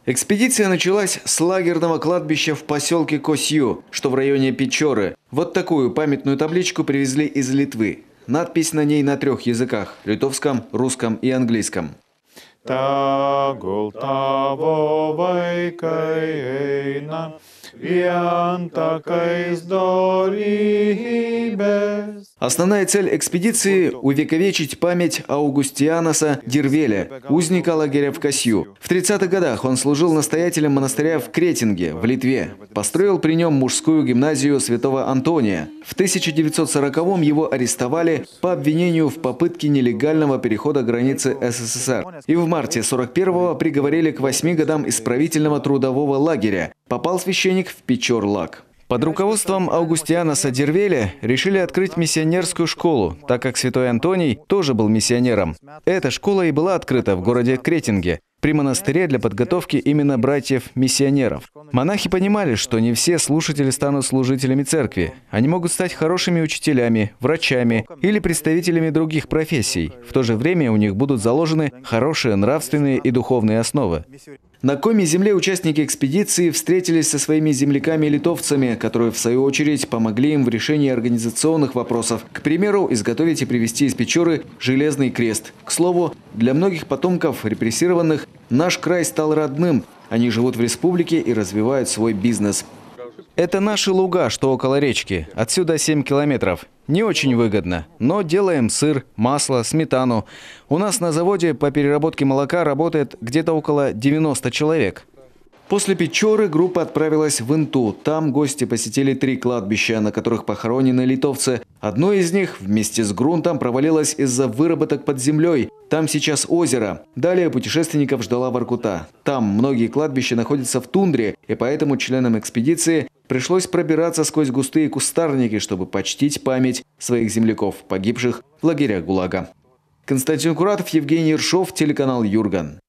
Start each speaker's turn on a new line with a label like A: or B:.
A: Экспедиция началась с лагерного кладбища в поселке Косью, что в районе Печоры. Вот такую памятную табличку привезли из Литвы. Надпись на ней на 3 языках – литовском, русском и английском. Основная цель экспедиции – увековечить память Аугустианоса Дирвеля, узника лагеря в Косью. В 30-х годах он служил настоятелем монастыря в Кретинге, в Литве. Построил при нем мужскую гимназию святого Антония. В 1940-м его арестовали по обвинению в попытке нелегального перехода границы СССР. И в марте 41-го приговорили к 8 годам исправительного трудового лагеря. Попал священник в Печор-Лаг. Под руководством Аугустианоса Дирвеля решили открыть миссионерскую школу, так как святой Антоний тоже был миссионером. Эта школа и была открыта в городе Кретинге, при монастыре для подготовки именно братьев-миссионеров. Монахи понимали, что не все слушатели станут служителями церкви. Они могут стать хорошими учителями, врачами или представителями других профессий. В то же время у них будут заложены хорошие нравственные и духовные основы. На Коми-земле участники экспедиции встретились со своими земляками-литовцами, которые, в свою очередь, помогли им в решении организационных вопросов. К примеру, изготовить и привезти из Печоры железный крест. К слову, для многих потомков репрессированных наш край стал родным. Они живут в республике и развивают свой бизнес. Это наши луга, что около речки. Отсюда 7 километров. Не очень выгодно, но делаем сыр, масло, сметану. У нас на заводе по переработке молока работает где-то около 90 человек. После Печоры группа отправилась в Инту. Там гости посетили 3 кладбища, на которых похоронены литовцы. Одно из них вместе с грунтом провалилось из-за выработок под землей. Там сейчас озеро. Далее путешественников ждала Воркута. Там многие кладбища находятся в тундре, и поэтому членам экспедиции пришлось пробираться сквозь густые кустарники, чтобы почтить память своих земляков, погибших в лагерях ГУЛАГа. Константин Куратов, Евгений Ершов, телеканал Юрган.